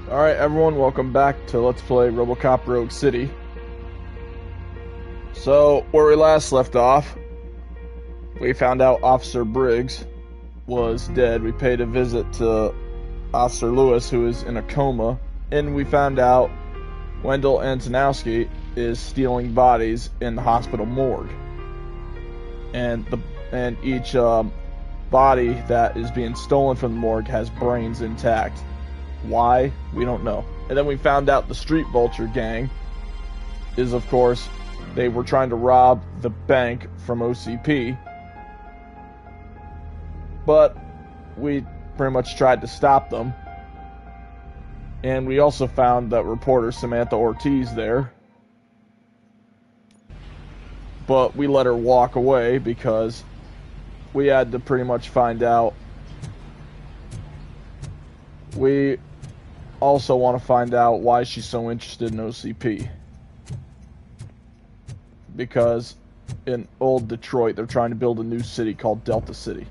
Alright everyone, welcome back to Let's Play Robocop Rogue City. So, where we last left off, we found out Officer Briggs was dead. We paid a visit to Officer Lewis, who is in a coma, and we found out Wendell Antonowski is stealing bodies in the hospital morgue. And each body that is being stolen from the morgue has brains intact. Why? We don't know. And then we found out the Street Vulture gang is, of course, they were trying to rob the bank from OCP. But we pretty much tried to stop them. And we also found that reporter Samantha Ortiz there. But we let her walk away because we had to pretty much find out. We also want to find out why she's so interested in OCP. Because in old Detroit, they're trying to build a new city called Delta City.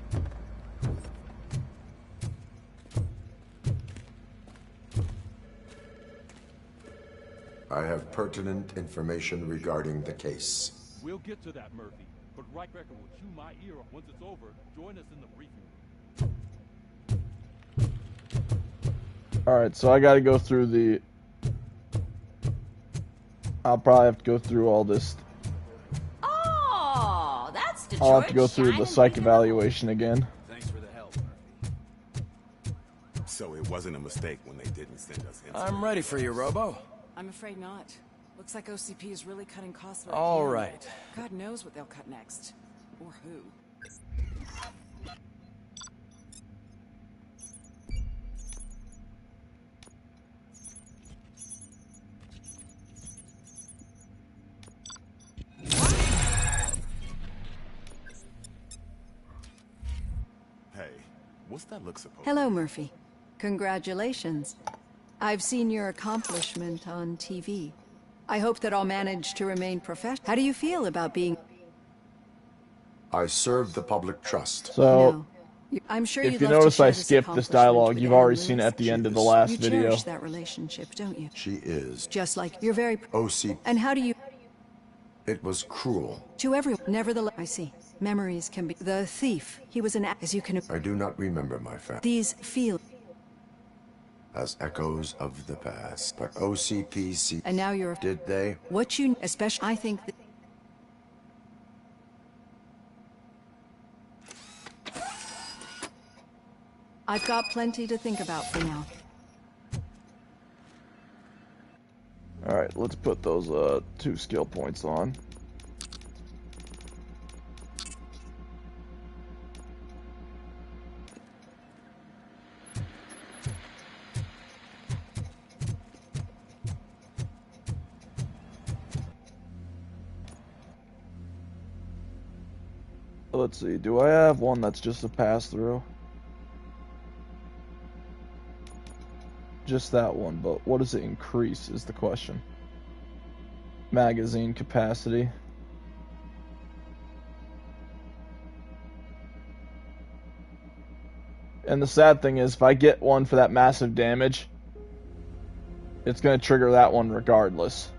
I have pertinent information regarding the case. We'll get to that, Murphy. But right record will chew my ear off once it's over. Join us in the briefing room. Alright, so I gotta go through the... I'll probably have to go through all this. Oh, that's Detroit. I'll have to go through the psych evaluation again. Thanks for the help, Murphy. So it wasn't a mistake when they didn't send us in. I'm ready for you, Robo. I'm afraid not. Looks like OCP is really cutting costs. All right. God knows what they'll cut next. Or who. Hey, what's that look supposed Hello, Murphy. Congratulations. I've seen your accomplishment on TV. I hope that I'll manage to remain professional. How do you feel about being... I serve the public trust. So, I'm sure if you'd you love to notice share I this skipped this accomplishment dialogue, with you've Anne already Lewis. seen it at the end of the last You video. cherish that relationship, don't you? She is. Just like you're very... OC. And how do you... It was cruel. To everyone. Nevertheless, I see. Memories can be... The thief. He was an... As you can... I do not remember my family These feel... as echoes of the past. But OCPC... And now you're... Did they? What you... Especially... I think that... I've got plenty to think about for now. Alright, let's put those 2 skill points on. Let's see, do I have one that's just a pass-through? Just that one, but what does it increase is the question. Magazine capacity. And the sad thing is, if I get one for that massive damage, it's going to trigger that one regardless.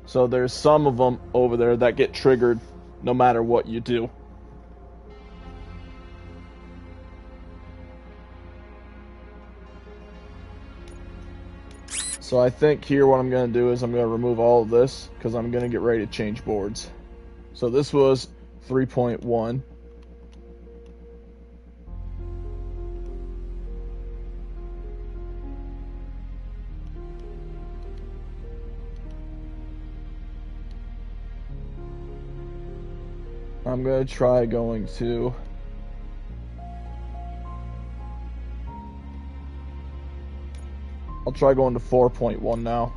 So there's some of them over there that get triggered no matter what you do. So I think here what I'm going to do is I'm going to remove all of this because I'm going to get ready to change boards. So this was 3.1. I'm going to try going to... I'll try going to 4.1 now.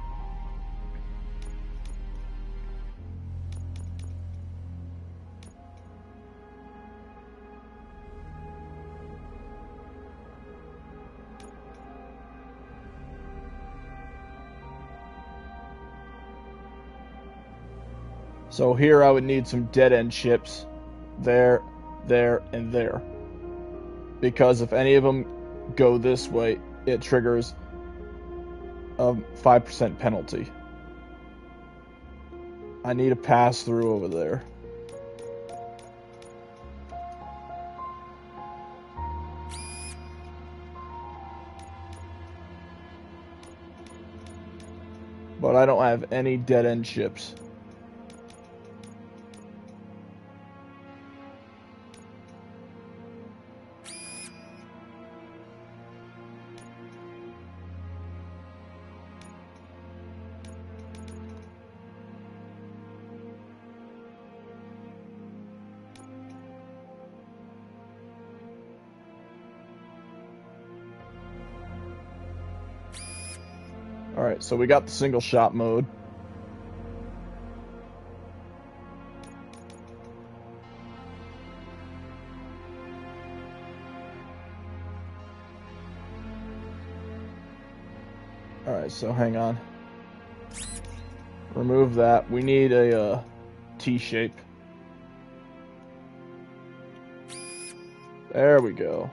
So here I would need some dead-end ships. There, there, and there. Because if any of them go this way, it triggers a 5% penalty. I need a pass through over there. But I don't have any dead-end ships. Alright, so we got the single shot mode. Alright, so hang on. Remove that. We need a T-shape. There we go.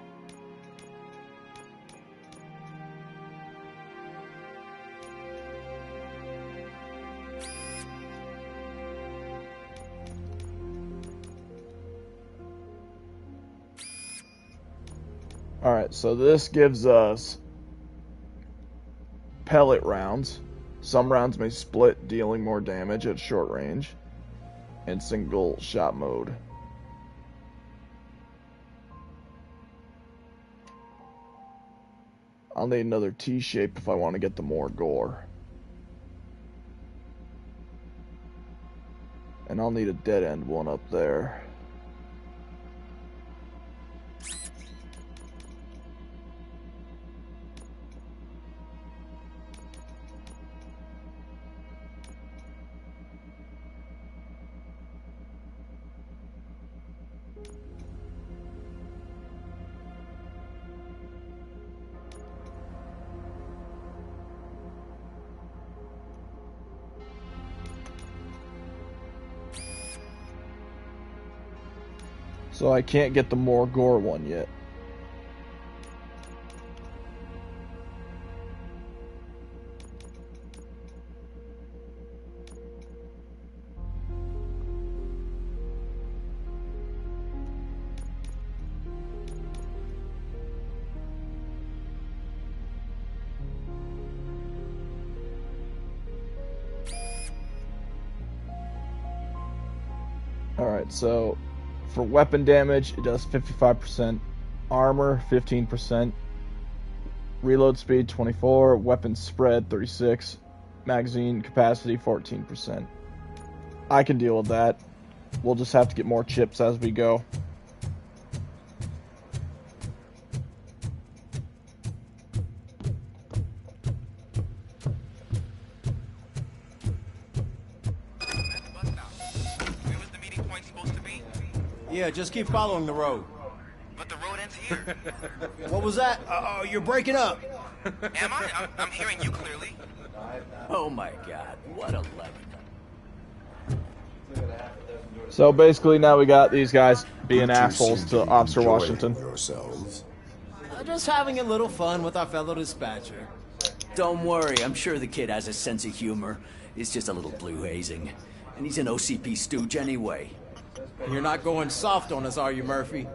Alright, so this gives us pellet rounds. Some rounds may split, dealing more damage at short range. And single shot mode. I'll need another T-shape if I want to get the more gore. And I'll need a dead end one up there. So I can't get the more gore one yet. Alright, so for weapon damage, it does 55%, armor 15%, reload speed 24, weapon spread 36, magazine capacity 14%. I can deal with that. We'll just have to get more chips as we go. Yeah, just keep following the road. But the road ends here. What was that? Oh, you're breaking up. Am I? I'm hearing you clearly. Oh my God, what a level. So basically now we got these guys being You two assholes seem to be Officer enjoying Washington. Yourselves. Just having a little fun with our fellow dispatcher. Don't worry, I'm sure the kid has a sense of humor. It's just a little blue hazing. And he's an OCP stooge anyway. You're not going soft on us, are you, Murphy?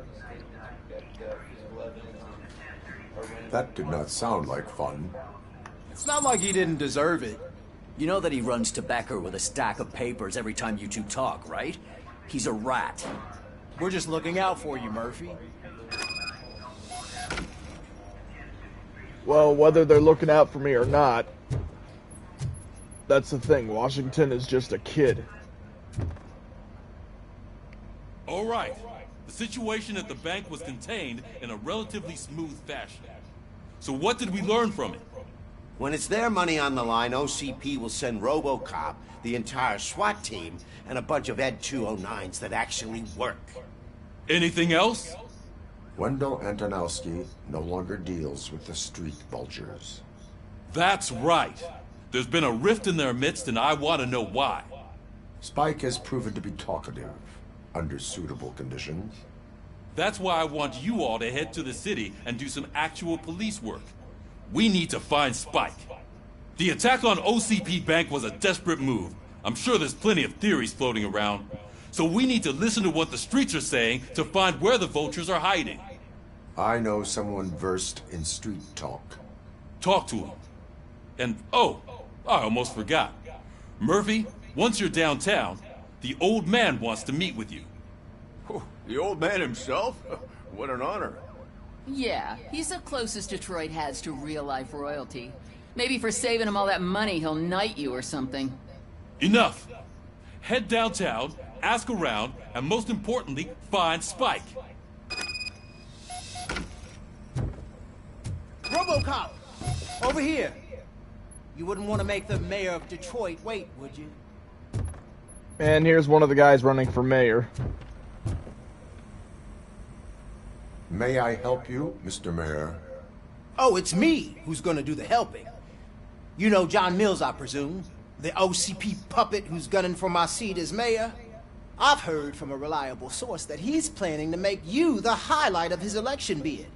That did not sound like fun. It's not like he didn't deserve it. You know that he runs to Becker with a stack of papers every time you two talk, right? He's a rat. We're just looking out for you, Murphy. Well, whether they're looking out for me or not, that's the thing. Washington is just a kid. All right. The situation at the bank was contained in a relatively smooth fashion. So what did we learn from it? When it's their money on the line, OCP will send Robocop, the entire SWAT team, and a bunch of Ed 209s that actually work. Anything else? Wendell Antonowski no longer deals with the street vultures. That's right. There's been a rift in their midst, and I want to know why. Spike has proven to be talkative, under suitable conditions. That's why I want you all to head to the city and do some actual police work. We need to find Spike. The attack on OCP Bank was a desperate move. I'm sure there's plenty of theories floating around. So we need to listen to what the streets are saying to find where the vultures are hiding. I know someone versed in street talk. Talk to him. And, oh, I almost forgot. Murphy, once you're downtown, the old man wants to meet with you. Oh, the old man himself? What an honor. Yeah, he's the closest Detroit has to real-life royalty. Maybe for saving him all that money, he'll knight you or something. Enough! Head downtown, ask around, and most importantly, find Spike. Robocop! Over here! You wouldn't want to make the mayor of Detroit wait, would you? And here's one of the guys running for mayor. May I help you, Mr. Mayor? Oh, it's me who's gonna do the helping. You know John Mills, I presume? The OCP puppet who's gunning for my seat as mayor? I've heard from a reliable source that he's planning to make you the highlight of his election bid.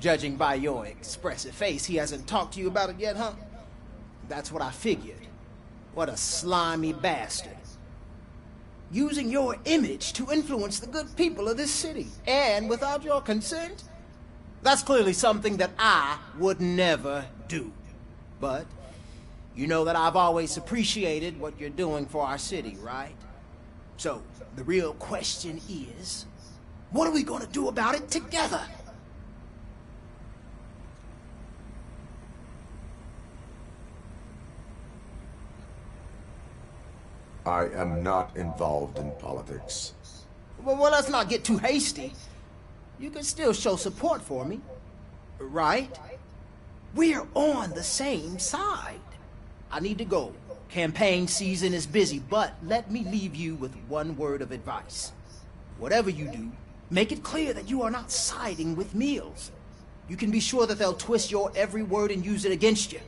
Judging by your expressive face, he hasn't talked to you about it yet, huh? That's what I figured. What a slimy bastard. Using your image to influence the good people of this city, and without your consent? That's clearly something that I would never do. But you know that I've always appreciated what you're doing for our city, right? So, the real question is, what are we gonna do about it together? I am not involved in politics. Well, let's not get too hasty. You can still show support for me, right? We're on the same side. I need to go. Campaign season is busy, but let me leave you with one word of advice. Whatever you do, make it clear that you are not siding with Mills. You can be sure that they'll twist your every word and use it against you.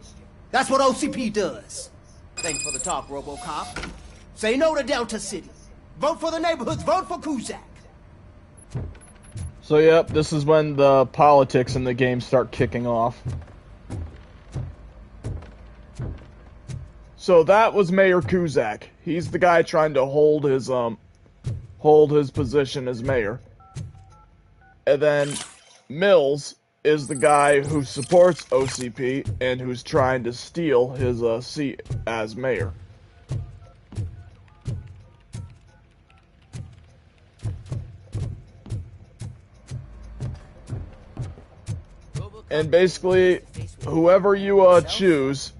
That's what OCP does. Thanks for the talk, Robocop. Say no to Delta City. Vote for the neighborhoods. Vote for Kuzak. So, yep, this is when the politics in the game start kicking off. So that was Mayor Kuzak. He's the guy trying to hold his position as mayor. And then Mills is the guy who supports OCP and who's trying to steal his seat as mayor. And basically, whoever you choose,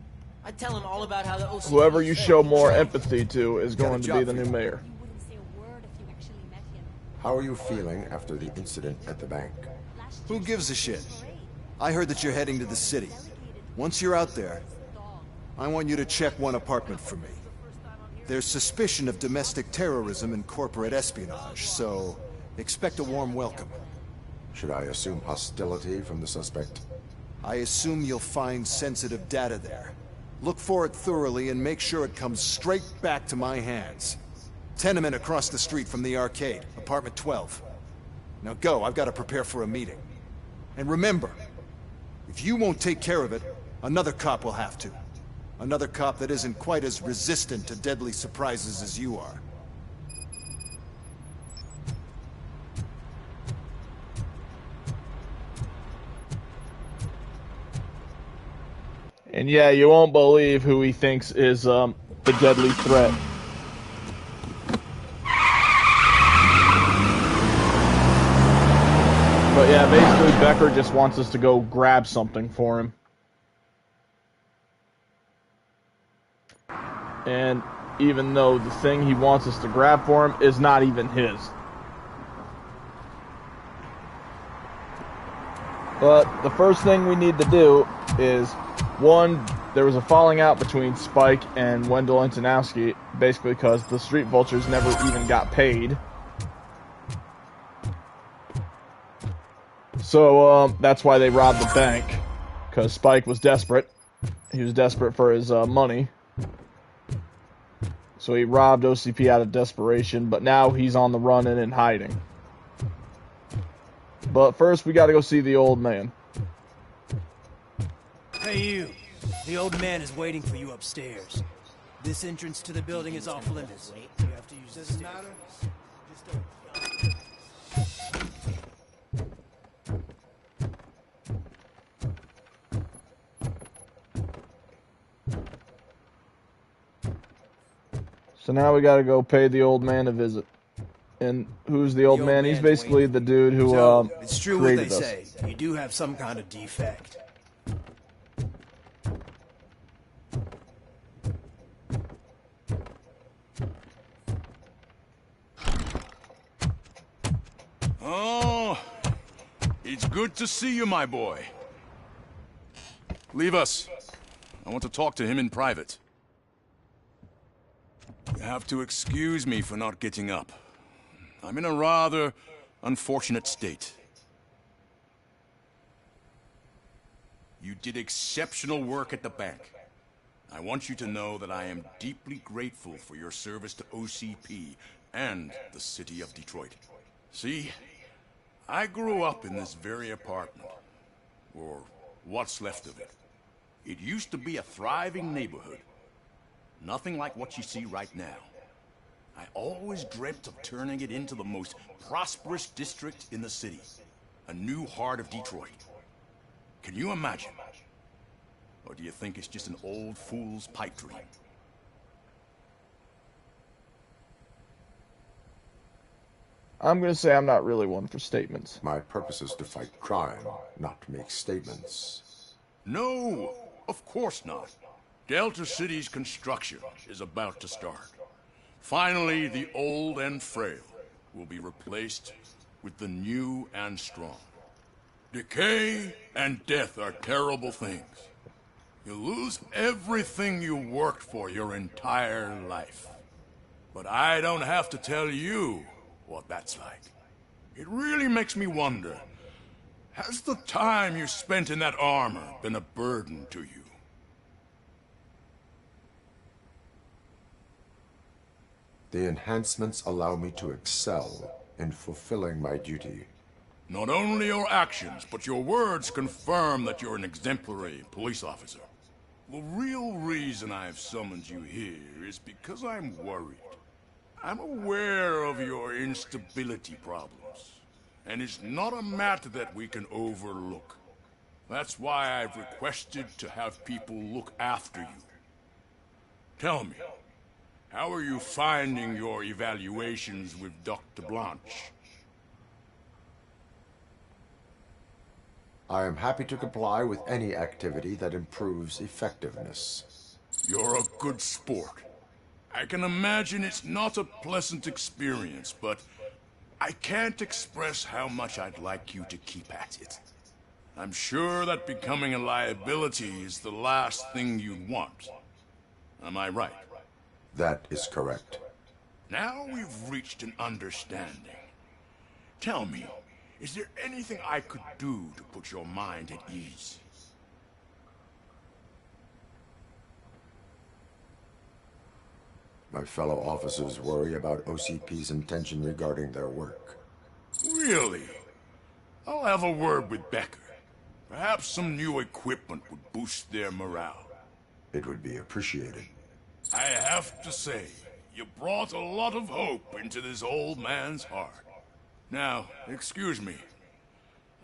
I tell him all about how the OCP whoever you show more empathy to is going to be the new mayor. How are you feeling after the incident at the bank? Who gives a shit? I heard that you're heading to the city. Once you're out there, I want you to check one apartment for me. There's suspicion of domestic terrorism and corporate espionage, so expect a warm welcome. Should I assume hostility from the suspect? I assume you'll find sensitive data there. Look for it thoroughly and make sure it comes straight back to my hands. Tenement across the street from the arcade, apartment 12. Now go, I've got to prepare for a meeting. And remember, if you won't take care of it, another cop will have to. Another cop that isn't quite as resistant to deadly surprises as you are. And yeah, you won't believe who he thinks is the deadly threat. But yeah, basically Becker just wants us to go grab something for him. And even though the thing he wants us to grab for him is not even his. But the first thing we need to do is, one, there was a falling out between Spike and Wendell Antonowski, basically because the Street Vultures never even got paid. So that's why they robbed the bank, because Spike was desperate. He was desperate for his money. So he robbed OCP out of desperation, but now he's on the run and in hiding. But first, we gotta go see the old man. Hey, you. The old man is waiting for you upstairs. This entrance to the building is off limits. You have to use this. Doesn't matter. So now we gotta go pay the old man a visit. And who's the old man? He's basically the dude who it's true what they say. You do have some kind of defect. Oh, it's good to see you, my boy. Leave us. I want to talk to him in private. You have to excuse me for not getting up. I'm in a rather unfortunate state. You did exceptional work at the bank. I want you to know that I am deeply grateful for your service to OCP and the city of Detroit. See, I grew up in this very apartment, or what's left of it. It used to be a thriving neighborhood. Nothing like what you see right now. I always dreamt of turning it into the most prosperous district in the city. A new heart of Detroit. Can you imagine? Or do you think it's just an old fool's pipe dream? I'm gonna say I'm not really one for statements. My purpose is to fight crime, not to make statements. No, of course not. Delta City's construction is about to start. Finally, the old and frail will be replaced with the new and strong. Decay and death are terrible things. You lose everything you worked for your entire life. But I don't have to tell you what that's like. It really makes me wonder, has the time you spent in that armor been a burden to you? The enhancements allow me to excel in fulfilling my duty. Not only your actions, but your words confirm that you're an exemplary police officer. The real reason I've summoned you here is because I'm worried. I'm aware of your instability problems, and it's not a matter that we can overlook. That's why I've requested to have people look after you. Tell me, how are you finding your evaluations with Dr. Blanche? I am happy to comply with any activity that improves effectiveness. You're a good sport. I can imagine it's not a pleasant experience, but I can't express how much I'd like you to keep at it. I'm sure that becoming a liability is the last thing you'd want. Am I right? That is correct. Now we've reached an understanding. Tell me, is there anything I could do to put your mind at ease? My fellow officers worry about OCP's intention regarding their work. Really? I'll have a word with Becker. Perhaps some new equipment would boost their morale. It would be appreciated. I have to say, you brought a lot of hope into this old man's heart. Now, excuse me.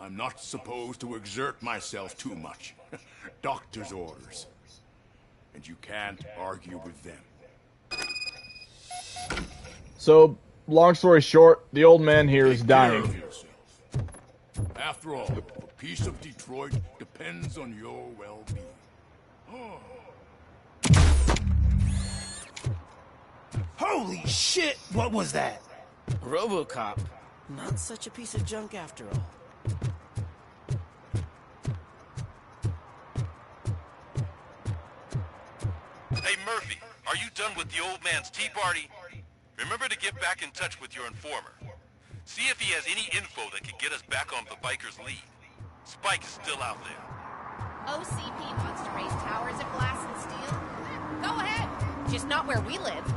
I'm not supposed to exert myself too much. Doctor's orders. And you can't argue with them. So, long story short, the old man here is Take care dying. of yourself. After all, the peace of Detroit depends on your well-being. Oh. Holy shit! What was that? Robocop. Not such a piece of junk after all. Hey, Murphy, are you done with the old man's tea party? Remember to get back in touch with your informer. See if he has any info that could get us back on the biker's lead. Spike is still out there. OCP wants to raise towers of glass and steel? Go ahead. Just not where we live.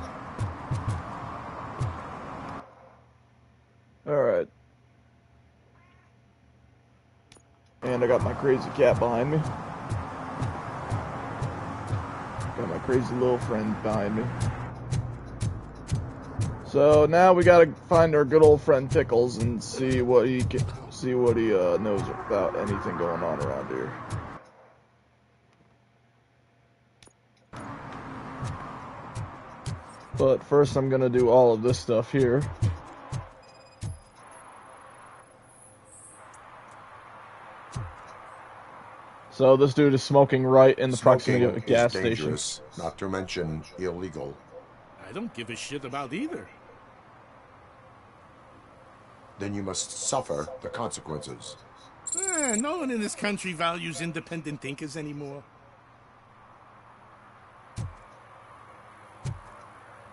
Alright. And I got my crazy cat behind me. crazy little friend behind me. So now we gotta find our good old friend Pickles and see what he knows about anything going on around here. But first I'm gonna do all of this stuff here. So this dude is smoking right in the proximity of a gas station. Not to mention illegal. I don't give a shit about either. Then you must suffer the consequences. No one in this country values independent thinkers anymore.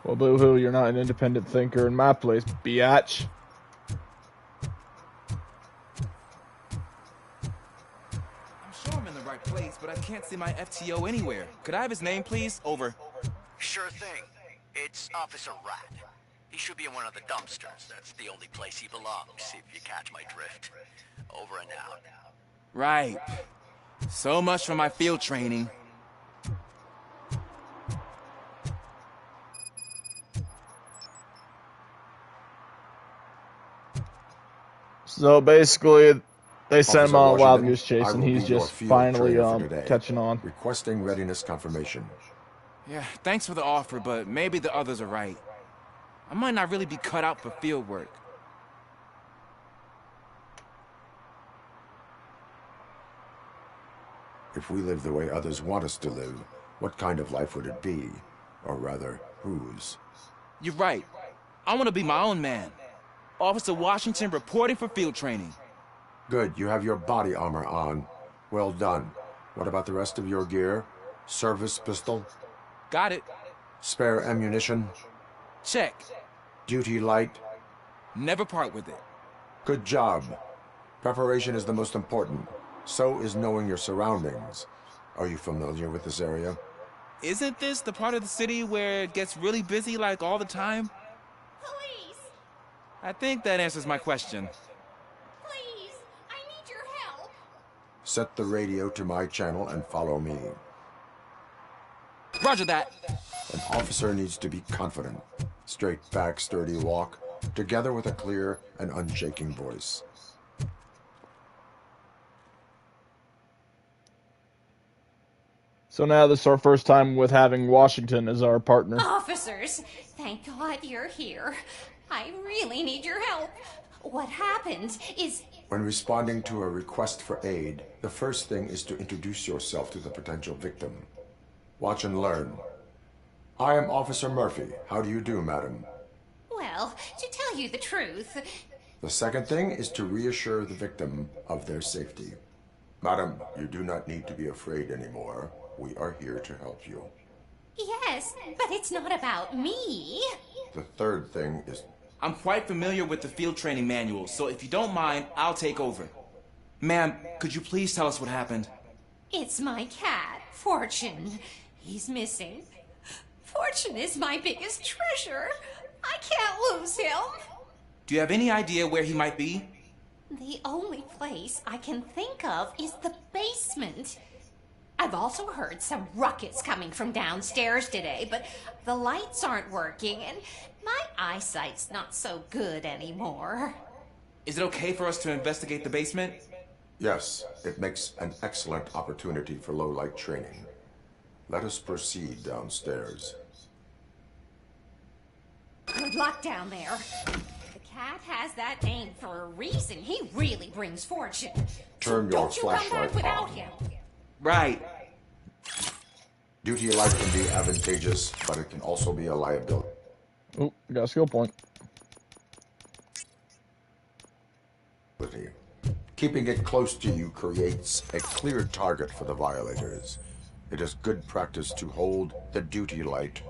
Well, boo-hoo, you're not an independent thinker in my place, biatch. I'm in the right place, but I can't see my FTO anywhere. Could I have his name, please? Over. Sure thing. It's Officer Rat. He should be in one of the dumpsters. That's the only place he belongs, if you catch my drift. Over and out. Right. So much for my field training. So basically, they sent him on a wild Washington, goose chase, I and will he's be your just field finally trainer for today. catching on. Requesting readiness confirmation. Yeah, thanks for the offer, but maybe the others are right. I might not really be cut out for field work. If we live the way others want us to live, what kind of life would it be? Or rather, whose? You're right. I want to be my own man. Officer Washington reporting for field training. Good, you have your body armor on. Well done. What about the rest of your gear? Service pistol? Got it. Spare ammunition? Check. Duty light? Never part with it. Good job. Preparation is the most important. So is knowing your surroundings. Are you familiar with this area? Isn't this the part of the city where it gets really busy like all the time? Police! I think that answers my question. Please! I need your help! Set the radio to my channel and follow me. Roger that. An officer needs to be confident. Straight back, sturdy walk, together with a clear and unshaking voice. So now this is our first time with having Washington as our partner. Officers, thank God you're here. I really need your help. What happened is... When responding to a request for aid, the first thing is to introduce yourself to the potential victim. Watch and learn. I am Officer Murphy. How do you do, madam? Well, to tell you the truth... The second thing is to reassure the victim of their safety. Madam, you do not need to be afraid anymore. We are here to help you. Yes, but it's not about me. The third thing is... I'm quite familiar with the field training manual, so if you don't mind, I'll take over. Ma'am, could you please tell us what happened? It's my cat, Fortune. He's missing. Fortune is my biggest treasure. I can't lose him. Do you have any idea where he might be? The only place I can think of is the basement. I've also heard some ruckus coming from downstairs today, but the lights aren't working, and my eyesight's not so good anymore. Is it okay for us to investigate the basement? Yes, it makes an excellent opportunity for low-light training. Let us proceed downstairs. Good luck down there. The cat has that name for a reason. He really brings fortune. Turn so your don't you come flashlight back without on. him. Right. Duty light can be advantageous, but it can also be a liability. Oh, I got a skill point. Keeping it close to you creates a clear target for the violators. It is good practice to hold the duty light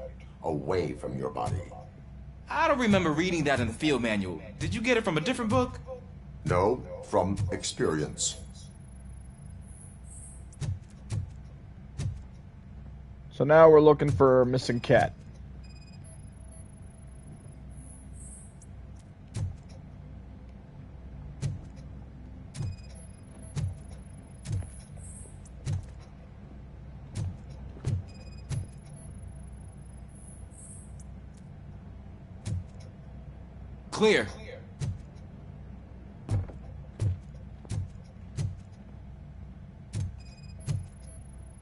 away from your body. I don't remember reading that in the field manual. Did you get it from a different book? No, from experience. So now we're looking for a missing cat. Clear.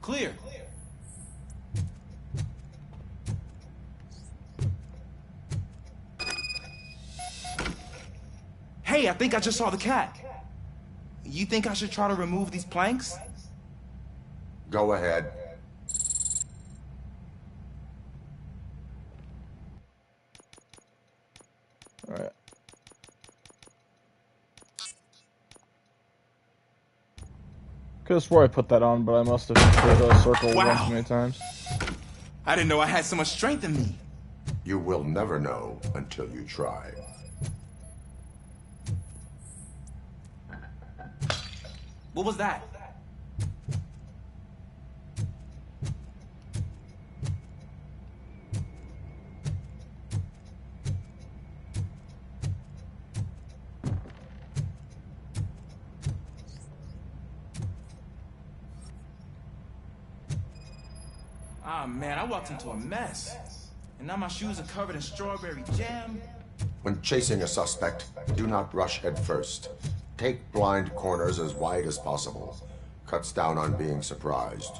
Clear. Hey, I think I just saw the cat. You think I should try to remove these planks? Go ahead. Alright. Could have swore I put that on, but I must have hit a circle Wow. one too many times. I didn't know I had so much strength in me. You will never know until you try. What was that? Ah, man, I walked into a mess. And now my shoes are covered in strawberry jam. When chasing a suspect, do not rush head first. Take blind corners as wide as possible. Cuts down on being surprised.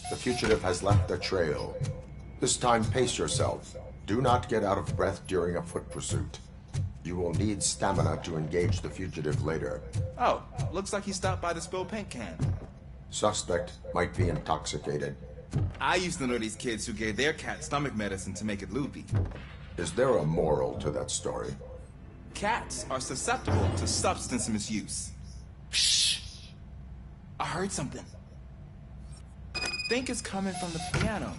The fugitive has left a trail. This time, pace yourself. Do not get out of breath during a foot pursuit. You will need stamina to engage the fugitive later. Oh, looks like he stopped by the spilled paint can. Suspect might be intoxicated. I used to know these kids who gave their cat stomach medicine to make it loopy. Is there a moral to that story? Cats are susceptible to substance misuse. Shh! I heard something. Think it's coming from the piano.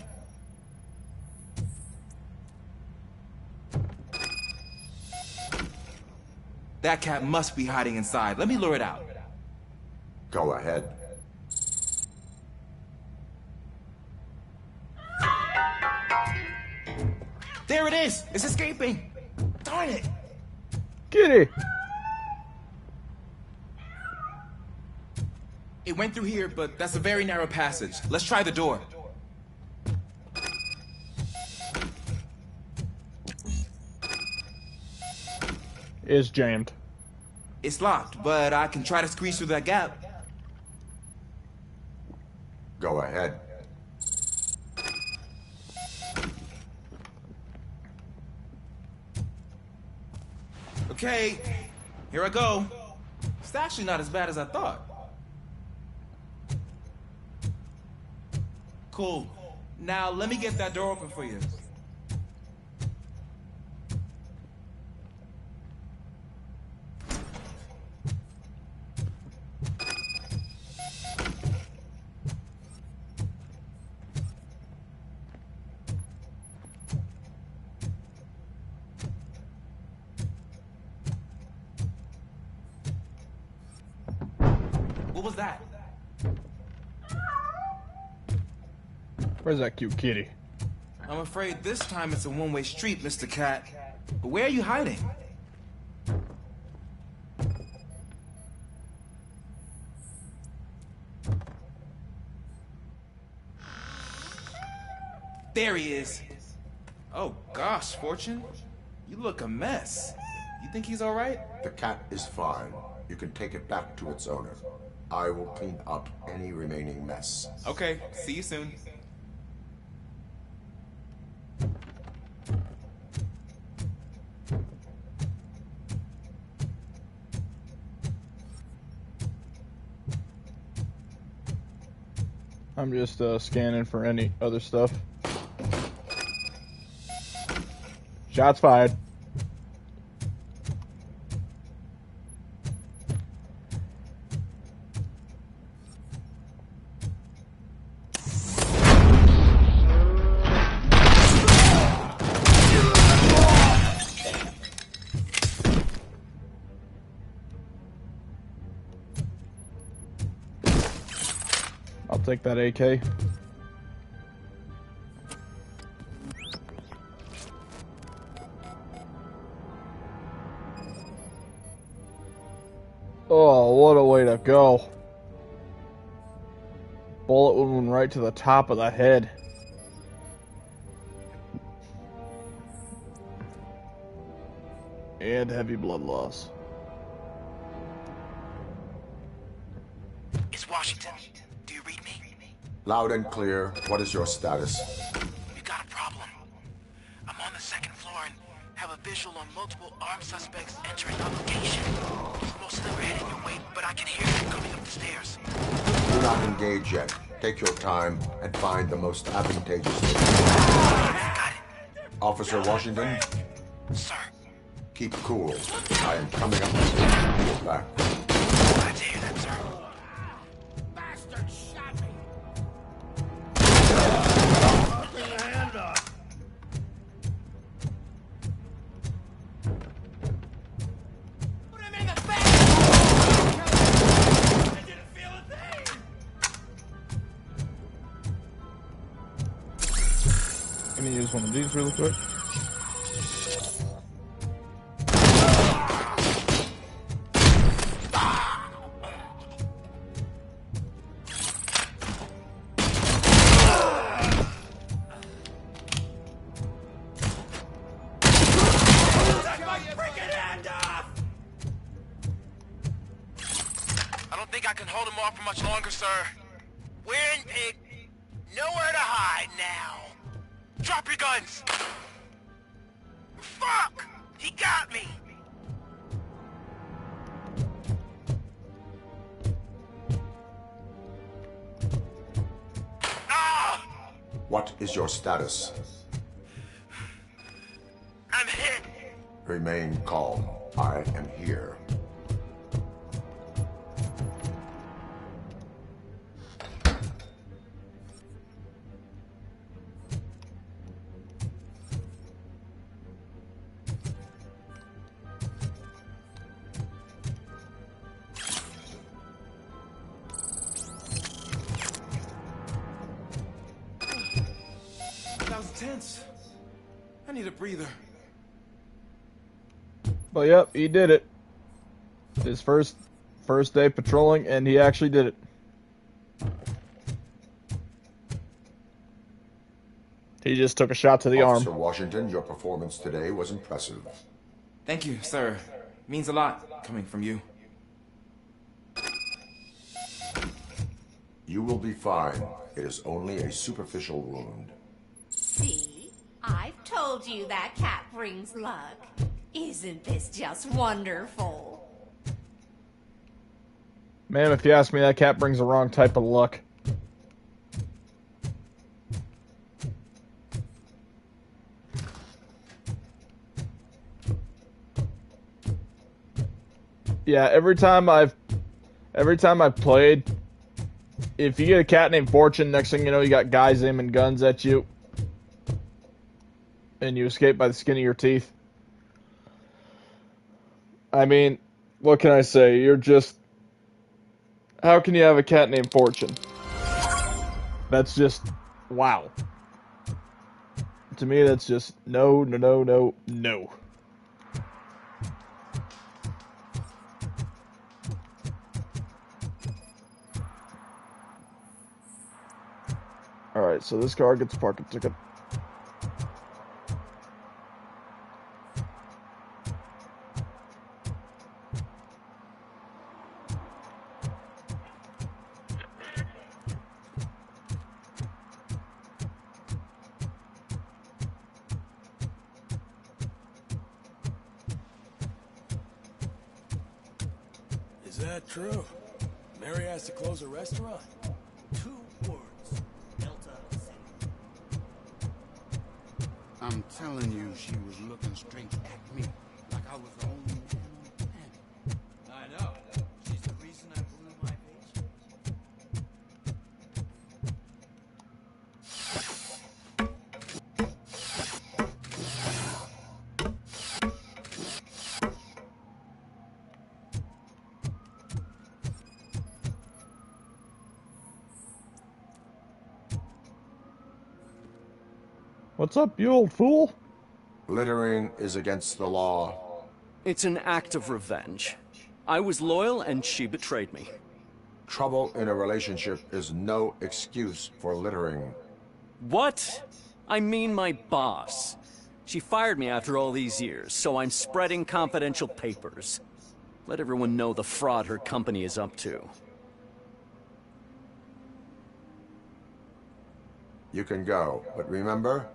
That cat must be hiding inside. Let me lure it out. Go ahead. There it is! It's escaping! Darn it! Kitty! It went through here, but that's a very narrow passage. Let's try the door. Is jammed. It's locked, but I can try to squeeze through that gap. Go ahead. Okay, here I go. It's actually not as bad as I thought. Cool. Now let me get that door open for you. What was that? Where's that cute kitty? I'm afraid this time it's a one-way street, Mr. Cat. But where are you hiding? There he is. Oh gosh, Fortune. You look a mess. You think he's all right? The cat is fine. You can take it back to its owner. I will clean up any remaining mess. Okay, see you soon. I'm just scanning for any other stuff. Shots fired. I'll take that AK. Oh, what a way to go. Bullet wound right to the top of the head. And heavy blood loss. It's Washington. Do you read me? Loud and clear. What is your status? We got a problem. I'm on the second floor and have a visual on multiple armed suspects entering our location. Most of them are heading your way, but I can hear them coming up the stairs. Do not engage yet. Take your time and find the most advantageous. Got it. Officer Washington? Sir. Keep cool. I am coming up the stairs. Get back. Glad to hear that, sir. Bastard shot me. Taking the hand off. Put him in the back. I didn't feel a thing. Let me use one of these really quick. I don't think I can hold him off for much longer, sir. We're in, pig. Nowhere to hide now. Drop your guns! Fuck! He got me! Ah! What is your status? I'm hit! Remain calm. I am here. That was tense. I need a breather. But yep, he did it. His first day patrolling, and he actually did it. He just took a shot to the Officer arm. Washington, your performance today was impressive. Thank you, sir. Means a lot coming from you. You will be fine. It is only a superficial wound. See? I've told you that cat brings luck. Isn't this just wonderful? Ma'am, if you ask me, that cat brings the wrong type of luck. Yeah, every time I've played, if you get a cat named Fortune, next thing you know, you got guys aiming guns at you, and you escape by the skin of your teeth. I mean, what can I say? You're just... How can you have a cat named Fortune? That's just... Wow. To me, that's just... No, no, no, no, no. Alright, so this car gets a parking ticket. Is that true? Mary has to close a restaurant? 2 words. Delta City. I'm telling you, she was looking straight at me, like I was the only man on the planet. I know. She's the reason I blew my page. What's up, you old fool? Littering is against the law. It's an act of revenge. I was loyal and she betrayed me. Trouble in a relationship is no excuse for littering. What? I mean my boss. She fired me after all these years, so I'm spreading confidential papers. Let everyone know the fraud her company is up to. You can go, but remember,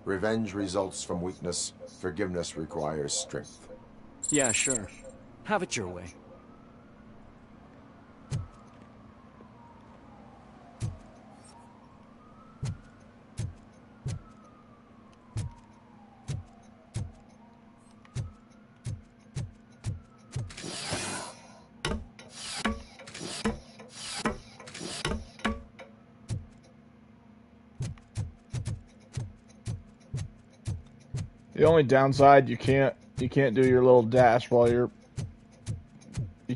revenge results from weakness, forgiveness requires strength. Yeah, sure. Have it your way. The only downside, you can't do your little dash while you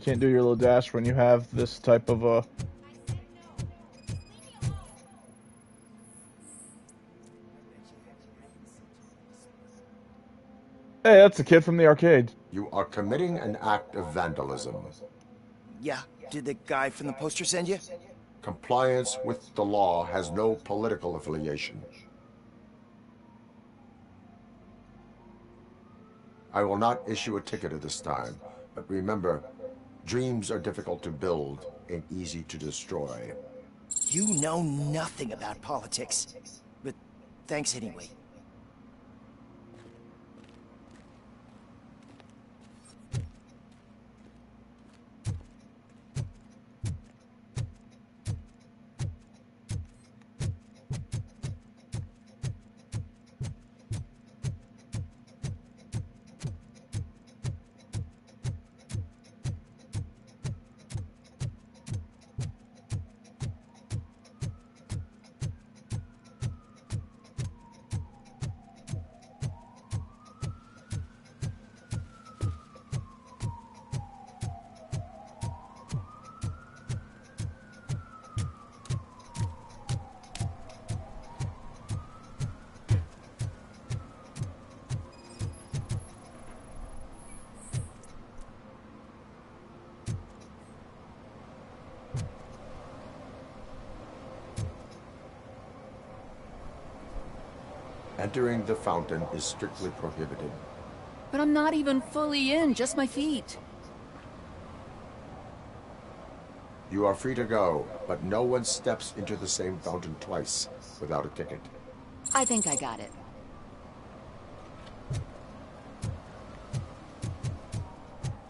can't do your little dash when you have this type of a. Hey, that's the kid from the arcade. You are committing an act of vandalism. Yeah, did the guy from the poster send you? Compliance with the law has no political affiliation. I will not issue a ticket at this time, but remember, dreams are difficult to build and easy to destroy. You know nothing about politics, but thanks anyway. Entering the fountain is strictly prohibited. But I'm not even fully in, just my feet. You are free to go, but no one steps into the same fountain twice without a ticket. I think I got it.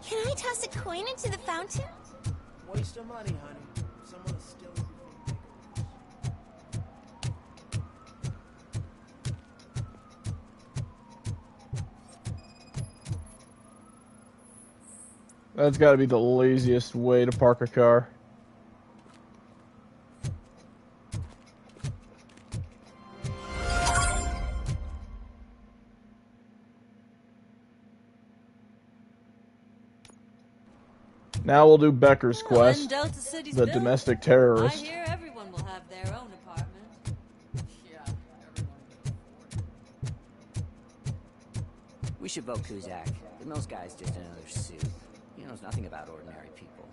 Can I toss a coin into the fountain? Waste of money, honey. Someone steal it. That's got to be the laziest way to park a car. Now we'll do Becker's quest, the domestic terrorist. I hear everyone will have their own apartment. We should vote Kuzak. The Mills guy's just another suit. He knows nothing about ordinary people.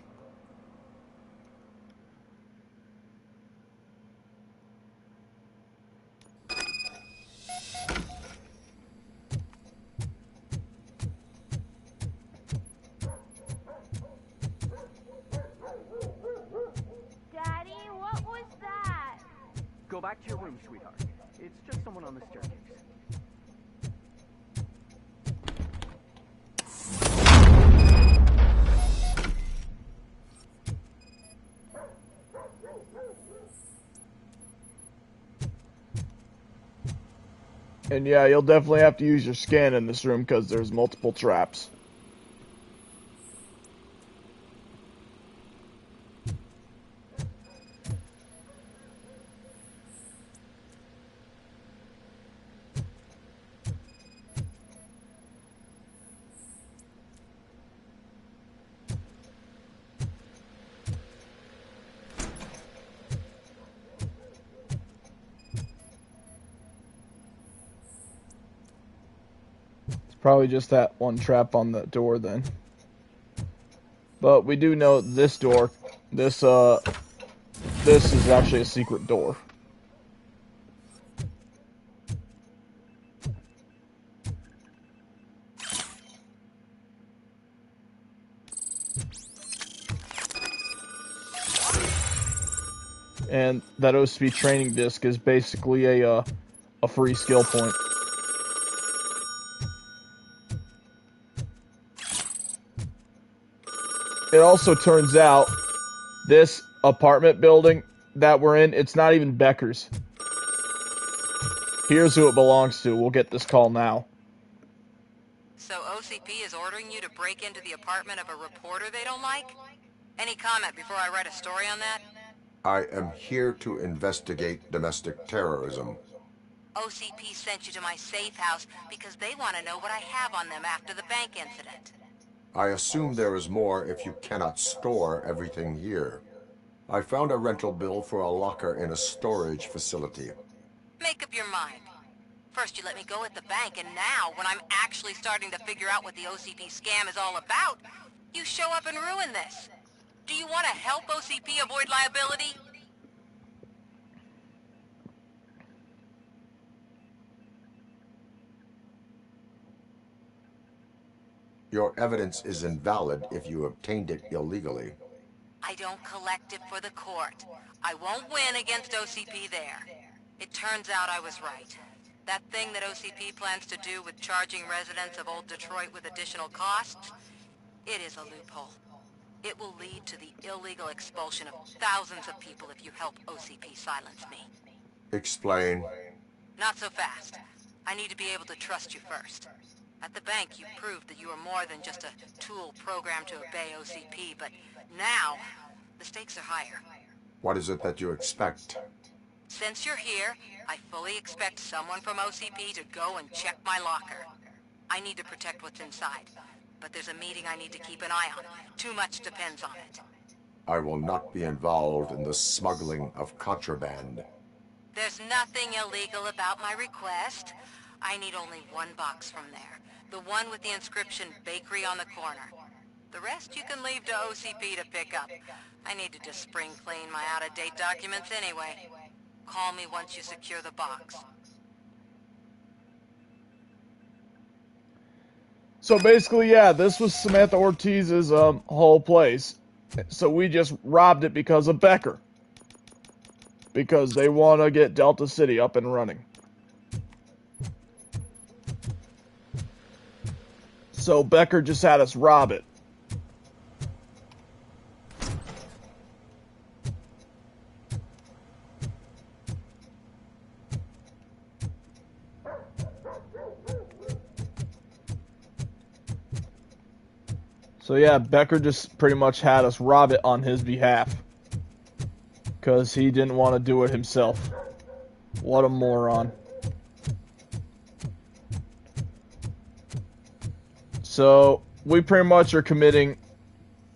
Daddy, what was that? Go back to your room, sweetheart. It's just someone on the staircase. And yeah, you'll definitely have to use your scan in this room because there's multiple traps. Probably just that one trap on the door then. But we do know this door, this is actually a secret door. And that OCP training disc is basically a free skill point. It also turns out this apartment building that we're in, it's not even Becker's. Here's who it belongs to. We'll get this call now. So OCP is ordering you to break into the apartment of a reporter they don't like? Any comment before I write a story on that? I am here to investigate domestic terrorism. OCP sent you to my safe house because they want to know what I have on them after the bank incident. I assume there is more if you cannot store everything here. I found a rental bill for a locker in a storage facility. Make up your mind. First you let me go at the bank, and now, when I'm actually starting to figure out what the OCP scam is all about, you show up and ruin this. Do you want to help OCP avoid liability? Your evidence is invalid if you obtained it illegally. I don't collect it for the court. I won't win against OCP there. It turns out I was right. That thing that OCP plans to do with charging residents of Old Detroit with additional costs, it is a loophole. It will lead to the illegal expulsion of thousands of people if you help OCP silence me. Explain. Not so fast. I need to be able to trust you first. At the bank, you proved that you are more than just a tool programmed to obey OCP, but now, the stakes are higher. What is it that you expect? Since you're here, I fully expect someone from OCP to go and check my locker. I need to protect what's inside, but there's a meeting I need to keep an eye on. Too much depends on it. I will not be involved in the smuggling of contraband. There's nothing illegal about my request. I need only one box from there. The one with the inscription Bakery on the corner. The rest you can leave to OCP to pick up. I need to just spring clean my out-of-date documents anyway. Call me once you secure the box. So basically, yeah, this was Samantha Ortiz's whole place. So we just robbed it because of Becker. Because they want to get Delta City up and running. So Becker just had us rob it. So yeah, Becker just pretty much had us rob it on his behalf. Because he didn't want to do it himself. What a moron. So we pretty much are committing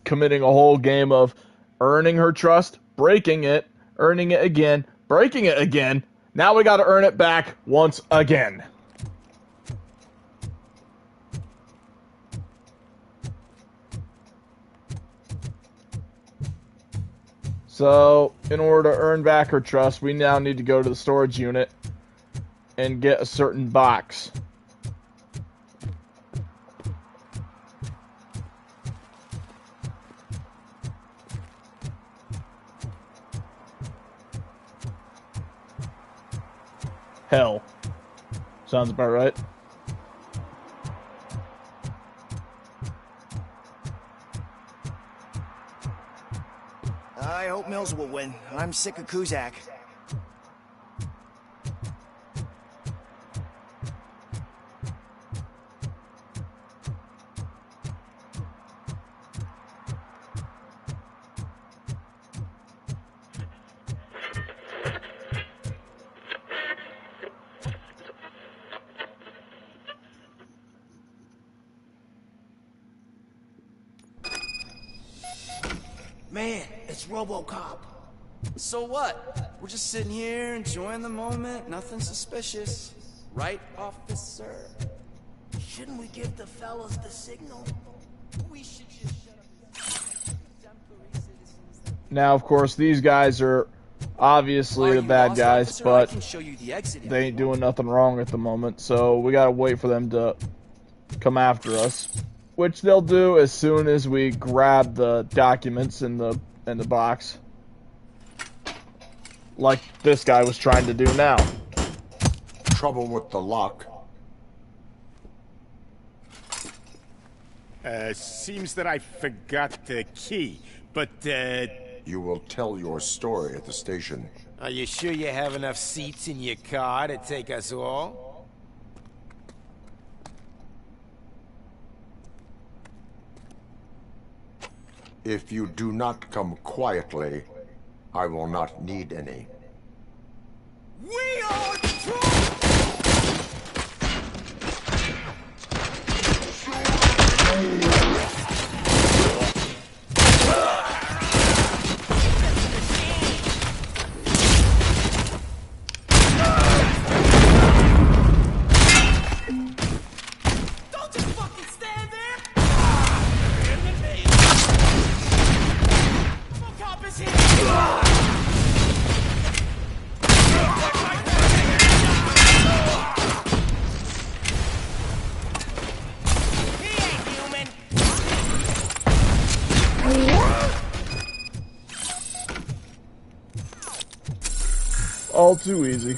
a whole game of earning her trust, breaking it, earning it again, breaking it again. Now we got to earn it back once again. So, in order to earn back her trust, we now need to go to the storage unit and get a certain box. Hell. Sounds about right. I hope Mills will win. I'm sick of Kuzak. Man, it's Robocop. So what? We're just sitting here enjoying the moment, nothing suspicious. Right, officer? Shouldn't we give the fellas the signal? We should just shut up. Now, of course, these guys are obviously the bad guys, but they ain't doing nothing wrong at the moment, so we gotta wait for them to come after us, which they'll do as soon as we grab the documents in the box, like this guy was trying to do now. Trouble with the lock. Seems that I forgot the key, but, You will tell your story at the station. Are you sure you have enough seats in your car to take us all? If you do not come quietly, I will not need any. We are All too easy.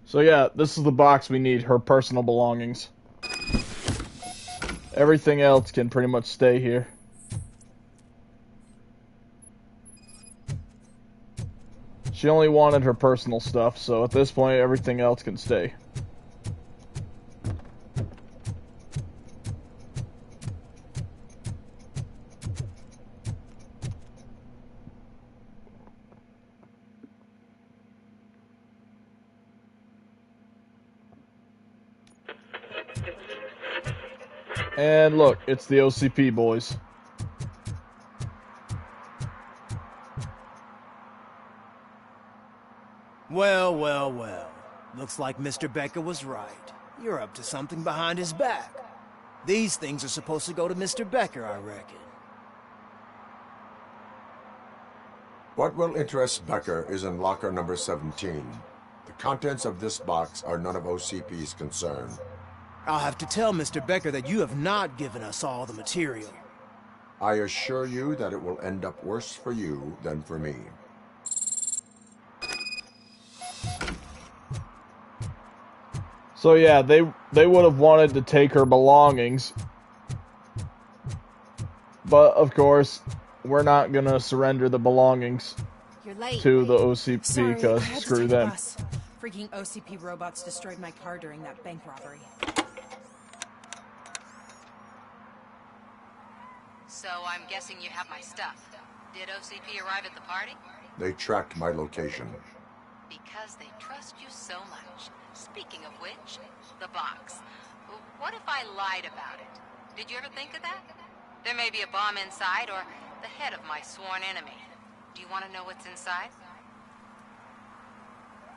So yeah, this is the box we need, her personal belongings. Everything else can pretty much stay here. She only wanted her personal stuff, so at this point everything else can stay. And look, it's the OCP boys. Well, well, well. Looks like Mr. Becker was right. You're up to something behind his back. These things are supposed to go to Mr. Becker, I reckon. What will interest Becker is in locker number 17. The contents of this box are none of OCP's concern. I'll have to tell Mr. Becker that you have not given us all the material. I assure you that it will end up worse for you than for me. So yeah, they would have wanted to take her belongings. But of course, we're not gonna surrender the belongings to the OCP because screw them. Freaking OCP robots destroyed my car during that bank robbery. So I'm guessing you have my stuff. Did OCP arrive at the party? They tracked my location. Because they trust you so much. Speaking of which, the box. What if I lied about it? Did you ever think of that? There may be a bomb inside or the head of my sworn enemy. Do you want to know what's inside?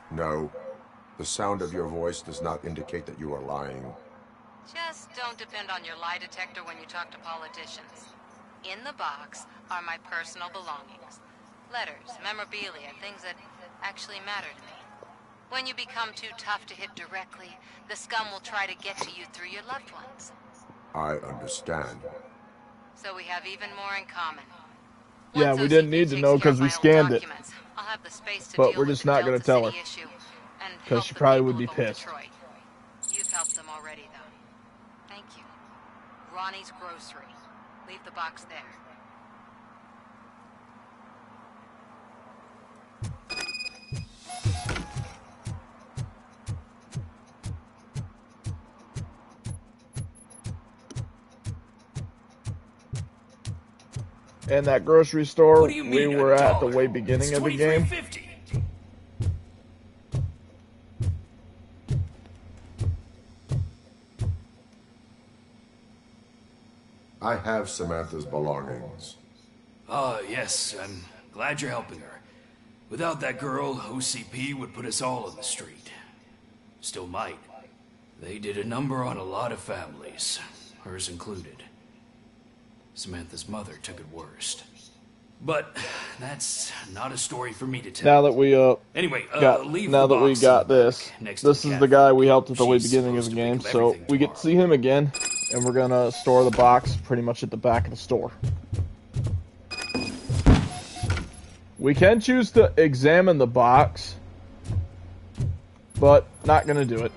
No. The sound of your voice does not indicate that you are lying. Just don't depend on your lie detector when you talk to politicians. In the box are my personal belongings. Letters, memorabilia, things that actually matter to me. When you become too tough to hit directly, the scum will try to get to you through your loved ones. I understand. So we have even more in common. Yeah, we didn't need to know because we scanned it. I'll have the space to But we're just not going to tell her. Because she probably would be pissed. You've helped them already, though. Thank you. Ronnie's Grocery. Leave the box there. And that grocery store we were at the way beginning of the game. I have Samantha's belongings. Yes, I'm glad you're helping her. Without that girl, OCP would put us all in the street. Still might. They did a number on a lot of families, hers included. Samantha's mother took it worst. But that's not a story for me to tell. Now that we anyway, got this, this is the guy we helped at the way beginning of the game, so we get to see him again, and we're gonna store the box pretty much at the back of the store. We can choose to examine the box, but not gonna do it.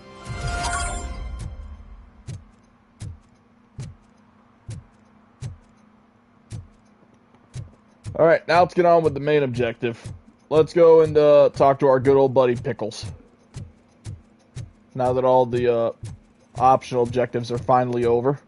Alright, now let's get on with the main objective. Let's go and talk to our good old buddy Pickles. Now that all the optional objectives are finally over.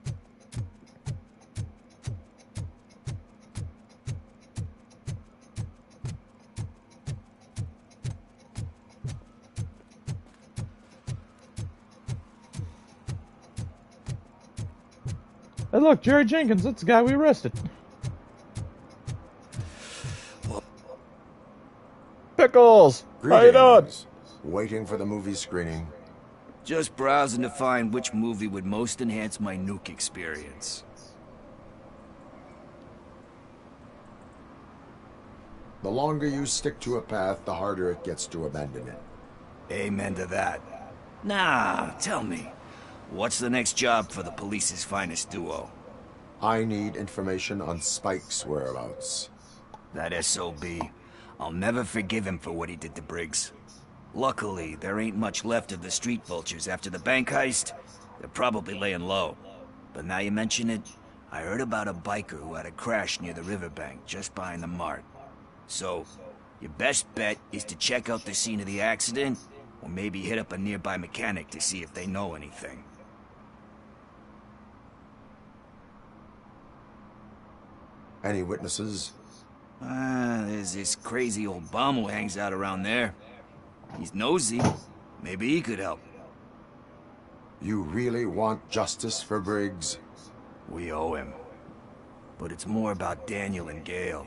Hey look, Jerry Jenkins, that's the guy we arrested. Pickles! How you doing? Waiting for the movie screening. Just browsing to find which movie would most enhance my nuke experience. The longer you stick to a path, the harder it gets to abandon it. Amen to that. Nah, tell me, what's the next job for the police's finest duo? I need information on Spike's whereabouts. That SOB. I'll never forgive him for what he did to Briggs. Luckily, there ain't much left of the street vultures after the bank heist. They're probably laying low. But now you mention it, I heard about a biker who had a crash near the riverbank just behind the mart. So, your best bet is to check out the scene of the accident, or maybe hit up a nearby mechanic to see if they know anything. Any witnesses? There's this crazy old bum who hangs out around there. He's nosy. Maybe he could help. You really want justice for Briggs? We owe him. But it's more about Daniel and Gale.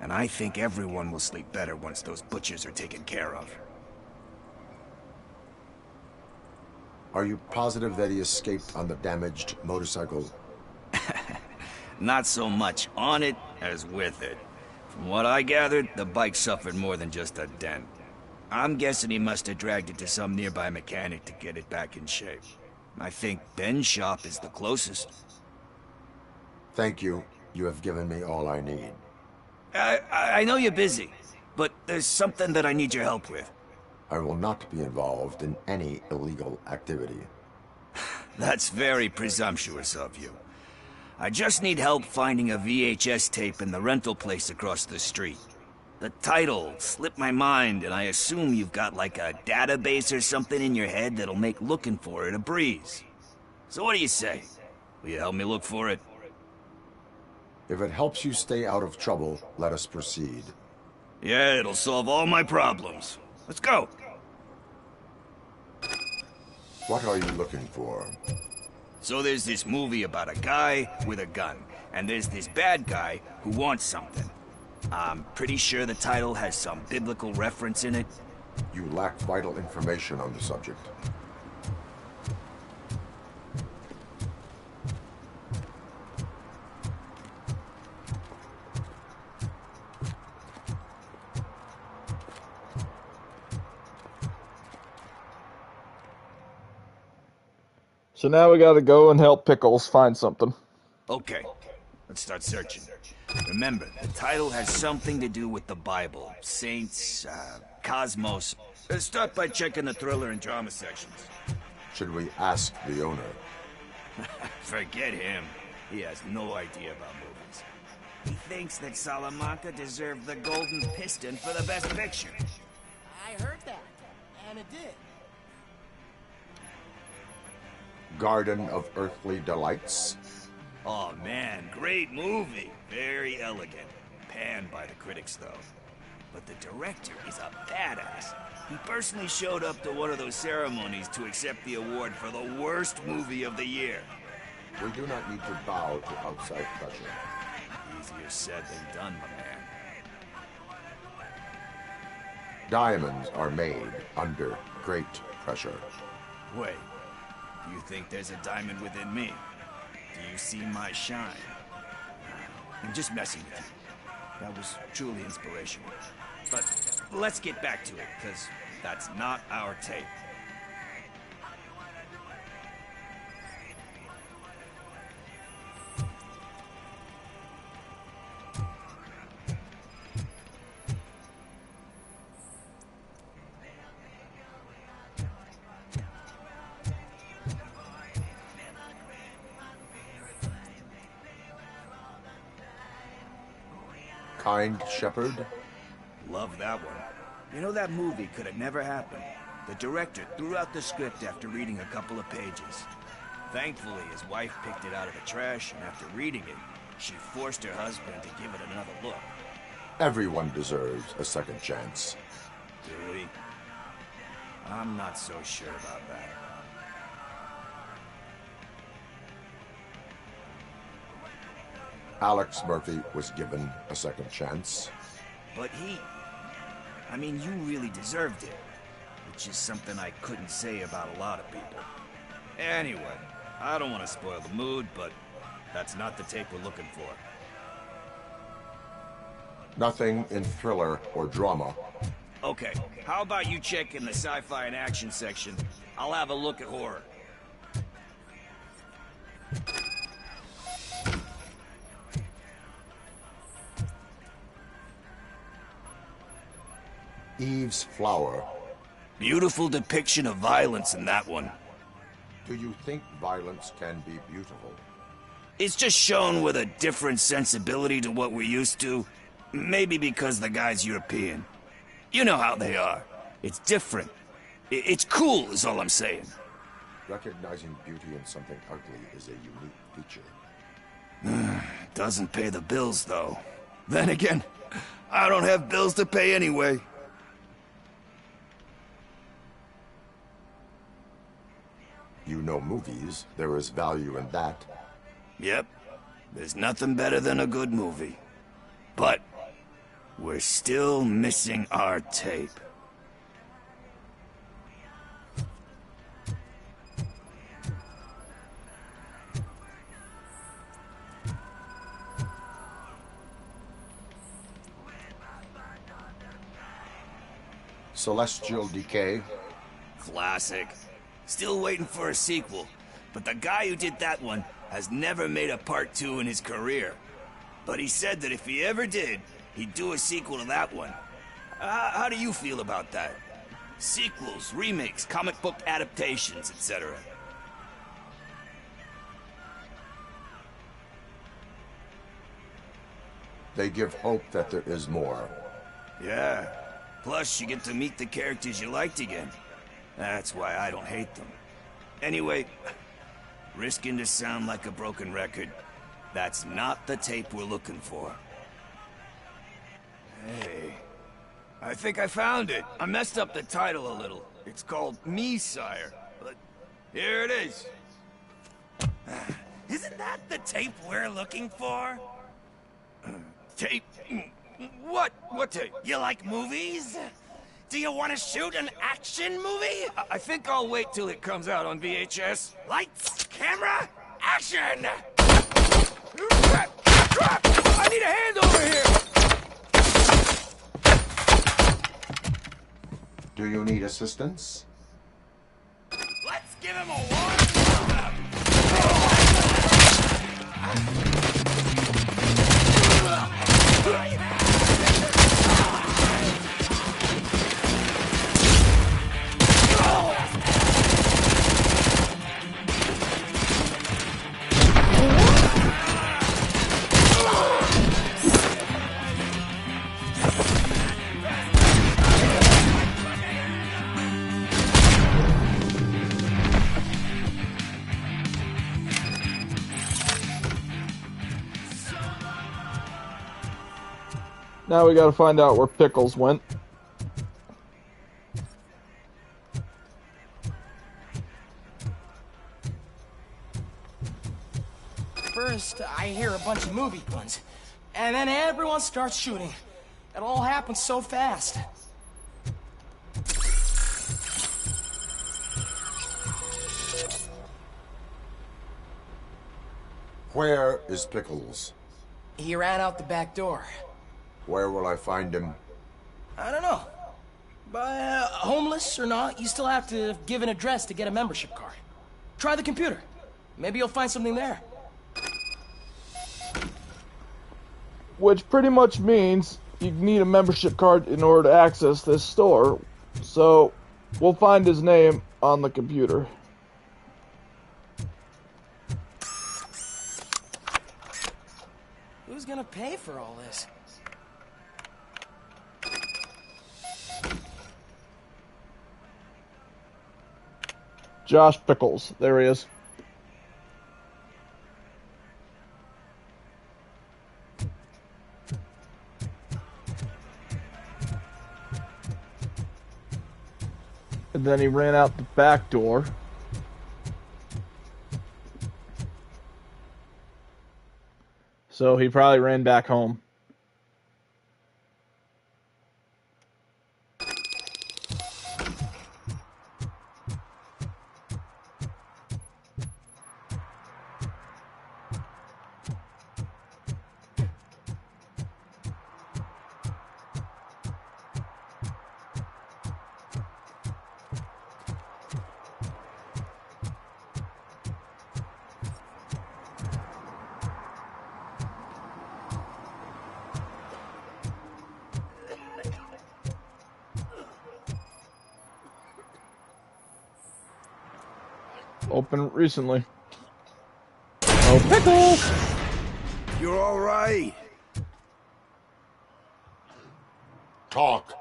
And I think everyone will sleep better once those butchers are taken care of. Are you positive that he escaped on the damaged motorcycle? Not so much on it as with it. From what I gathered, the bike suffered more than just a dent. I'm guessing he must have dragged it to some nearby mechanic to get it back in shape. I think Ben's shop is the closest. Thank you. You have given me all I need. I know you're busy, but there's something that I need your help with. I will not be involved in any illegal activity. That's very presumptuous of you. I just need help finding a VHS tape in the rental place across the street. The title slipped my mind, and I assume you've got like a database or something in your head that'll make looking for it a breeze. So what do you say? Will you help me look for it? If it helps you stay out of trouble, let us proceed. Yeah, it'll solve all my problems. Let's go. What are you looking for? So there's this movie about a guy with a gun, and there's this bad guy who wants something. I'm pretty sure the title has some biblical reference in it. You lack vital information on the subject. So now we gotta go and help Pickles find something. Okay, let's start searching. Remember, the title has something to do with the Bible, saints, cosmos. Let's start by checking the thriller and drama sections. Should we ask the owner? Forget him. He has no idea about movies. He thinks that Salamanca deserved the Golden Piston for the Best Picture. I heard that, and it did. Garden of Earthly Delights? Oh man, great movie. Very elegant. Panned by the critics, though. But the director is a badass. He personally showed up to one of those ceremonies to accept the award for the worst movie of the year. We do not need to bow to outside pressure. Easier said than done, my man. Diamonds are made under great pressure. Wait, do you think there's a diamond within me? Do you see my shine? I'm just messing with you. That was truly inspirational. But let's get back to it, because that's not our tape. Kind Shepherd? Love that one. You know, that movie could have never happened. The director threw out the script after reading a couple of pages. Thankfully, his wife picked it out of the trash, and after reading it, she forced her husband to give it another look. Everyone deserves a second chance. Do we? I'm not so sure about that. Alex Murphy was given a second chance. But I mean, you really deserved it. Which is something I couldn't say about a lot of people. Anyway, I don't want to spoil the mood, but that's not the tape we're looking for. Nothing in thriller or drama. Okay, how about you check in the sci-fi and action section? I'll have a look at horror. Eve's Flower. Beautiful depiction of violence in that one. Do you think violence can be beautiful? It's just shown with a different sensibility to what we're used to. Maybe because the guy's European. You know how they are. It's different. It's cool, is all I'm saying. Recognizing beauty in something ugly is a unique feature. Doesn't pay the bills, though. Then again, I don't have bills to pay anyway. You know movies. There is value in that. Yep. There's nothing better than a good movie. But we're still missing our tape. Celestial Decay. Classic. Still waiting for a sequel. But the guy who did that one has never made a part 2 in his career. But he said that if he ever did, he'd do a sequel to that one. How do you feel about that? Sequels, remakes, comic book adaptations, etc. They give hope that there is more. Yeah. Plus, you get to meet the characters you liked again. That's why I don't hate them. Anyway, risking to sound like a broken record, that's not the tape we're looking for. Hey, I think I found it. I messed up the title a little. It's called Me, Sire. But here it is. Isn't that the tape we're looking for? Tape? What? What tape? You like movies? Do you want to shoot an action movie? I think I'll wait till it comes out on VHS. Lights, camera, action! I need a hand over here! Do you need assistance? Let's give him a warm-up! Now we gotta find out where Pickles went. First, I hear a bunch of movie puns, and then everyone starts shooting. It all happens so fast. Where is Pickles? He ran out the back door. Where will I find him? I don't know. But homeless or not, you still have to give an address to get a membership card. Try the computer. Maybe you'll find something there. Which pretty much means you need a membership card in order to access this store. So, we'll find his name on the computer. Who's gonna pay for all this? Josh Pickles. There he is. And then he ran out the back door. So he probably ran back home. Opened recently. Oh, Pickles! You're all right. Talk.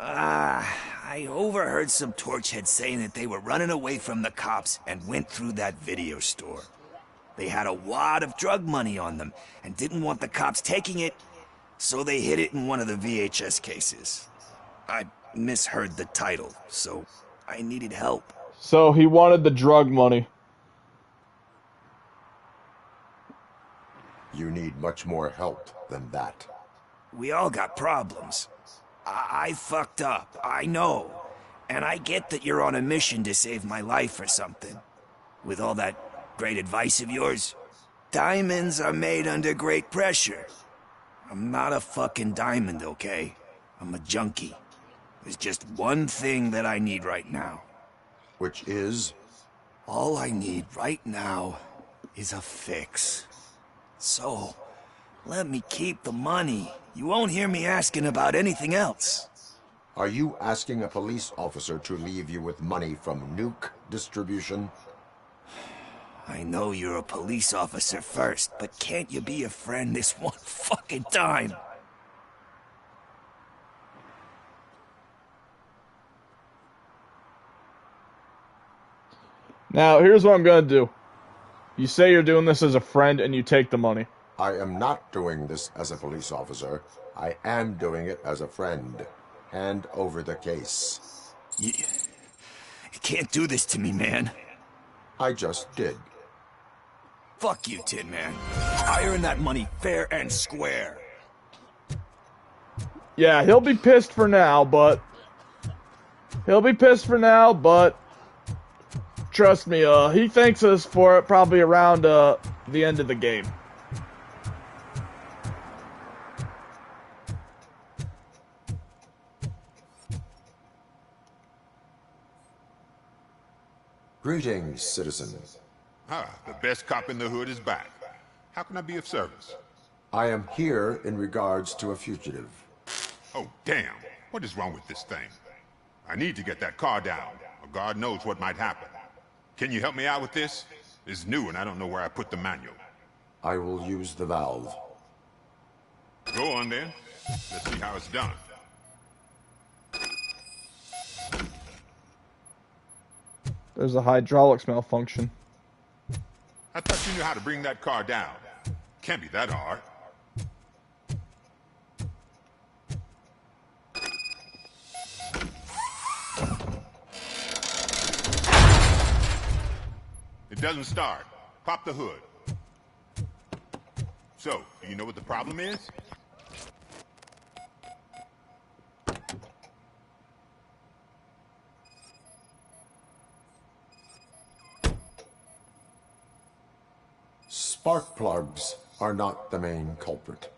I overheard some torchheads saying that they were running away from the cops and went through that video store. They had a wad of drug money on them and didn't want the cops taking it, so they hid it in one of the VHS cases. I misheard the title, so I needed help. So he wanted the drug money. You need much more help than that. We all got problems. I fucked up, I know. And I get that you're on a mission to save my life or something. With all that great advice of yours, diamonds are made under great pressure. I'm not a fucking diamond, okay? I'm a junkie. There's just one thing that I need right now. Which is? All I need right now is a fix. So, let me keep the money. You won't hear me asking about anything else. Are you asking a police officer to leave you with money from nuke distribution? I know you're a police officer first, but can't you be a friend this one fucking time? Now, here's what I'm gonna do. You say you're doing this as a friend and you take the money. I am not doing this as a police officer. I am doing it as a friend. Hand over the case. You can't do this to me, man. I just did. Fuck you, Tin Man. I earned that money fair and square. Yeah, he'll be pissed for now, but... Trust me, he thanks us for it probably around, the end of the game. Greetings, citizen. Ah, the best cop in the hood is back. How can I be of service? I am here in regards to a fugitive. Oh, damn. What is wrong with this thing? I need to get that car down, or God knows what might happen. Can you help me out with this? It's new and I don't know where I put the manual. I will use the valve. Go on then. Let's see how it's done. There's a hydraulics malfunction. I thought you knew how to bring that car down. Can't be that hard. It doesn't start. Pop the hood. So, do you know what the problem is? Spark plugs are not the main culprit.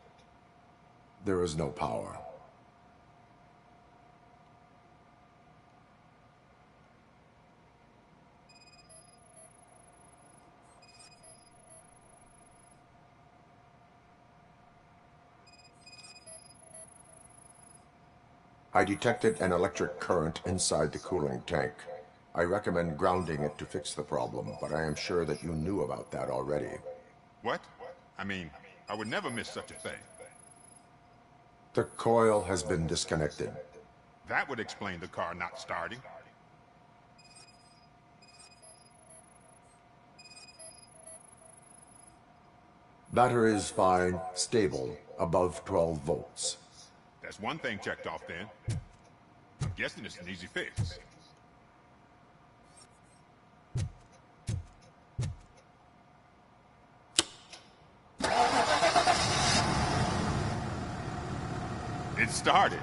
There is no power. I detected an electric current inside the cooling tank. I recommend grounding it to fix the problem, but I am sure that you knew about that already. What? I mean, I would never miss such a thing. The coil has been disconnected. That would explain the car not starting. Battery is fine, stable, above 12 volts. That's one thing checked off then. I'm guessing it's an easy fix. It started.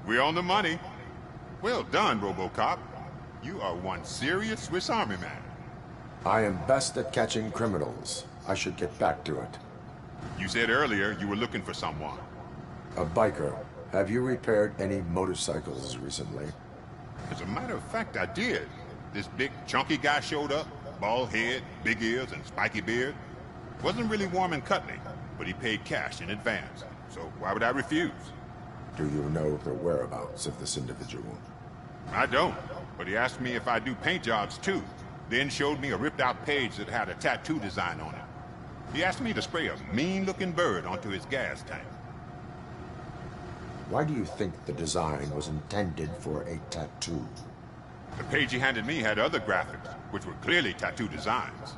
We're on the money. Well done, Robocop. You are one serious Swiss Army man. I am best at catching criminals. I should get back to it. You said earlier you were looking for someone. A biker. Have you repaired any motorcycles recently? As a matter of fact, I did. This big, chunky guy showed up. Bald head, big ears, and spiky beard. Wasn't really warm and cuddly, but he paid cash in advance. So why would I refuse? Do you know the whereabouts of this individual? I don't, but he asked me if I do paint jobs too. Then showed me a ripped-out page that had a tattoo design on it. He asked me to spray a mean-looking bird onto his gas tank. Why do you think the design was intended for a tattoo? The page he handed me had other graphics, which were clearly tattoo designs.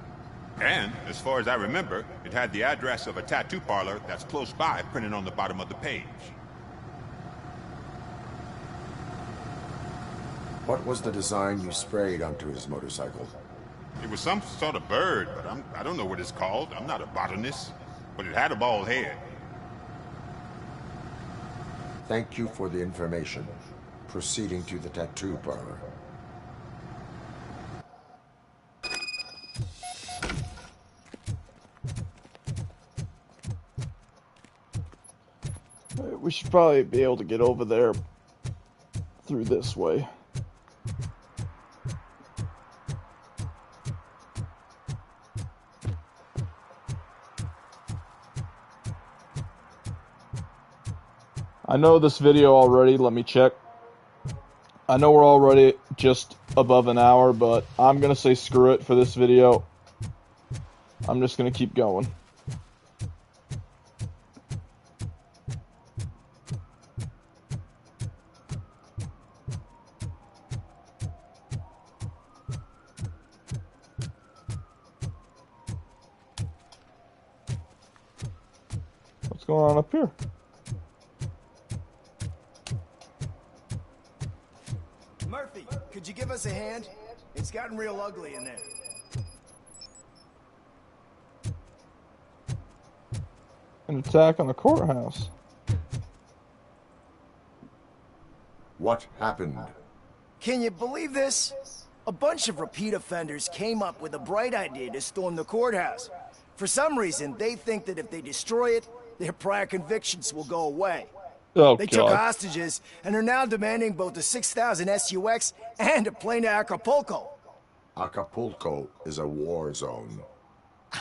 And, as far as I remember, it had the address of a tattoo parlor that's close by printed on the bottom of the page. What was the design you sprayed onto his motorcycle? It was some sort of bird, but I don't know what it's called. I'm not a botanist. But it had a bald head. Thank you for the information. Proceeding to the tattoo parlor. We should probably be able to get over there through this way. I know this video already, let me check. I know we're already just above an hour, but I'm gonna say screw it for this video. I'm just gonna keep going. What's going on up here? Murphy, could you give us a hand? It's gotten real ugly in there. An attack on the courthouse. What happened? Can you believe this? A bunch of repeat offenders came up with a bright idea to storm the courthouse. For some reason, they think that if they destroy it, their prior convictions will go away. Oh, they God. took hostages and are now demanding both a 6,000 SUX and a plane to Acapulco. Acapulco is a war zone.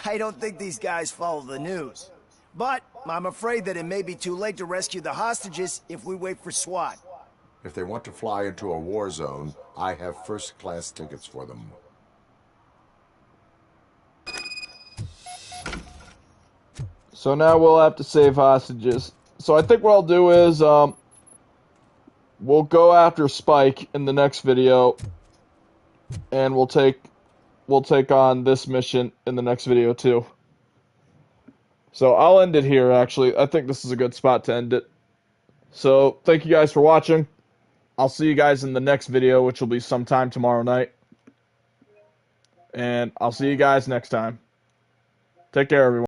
I don't think these guys follow the news. But I'm afraid that it may be too late to rescue the hostages if we wait for SWAT. If they want to fly into a war zone, I have first-class tickets for them. So now we'll have to save hostages. So I think what I'll do is, we'll go after Spike in the next video, and we'll take on this mission in the next video too. So I'll end it here, actually. I think this is a good spot to end it. So thank you guys for watching. I'll see you guys in the next video, which will be sometime tomorrow night. And I'll see you guys next time. Take care, everyone.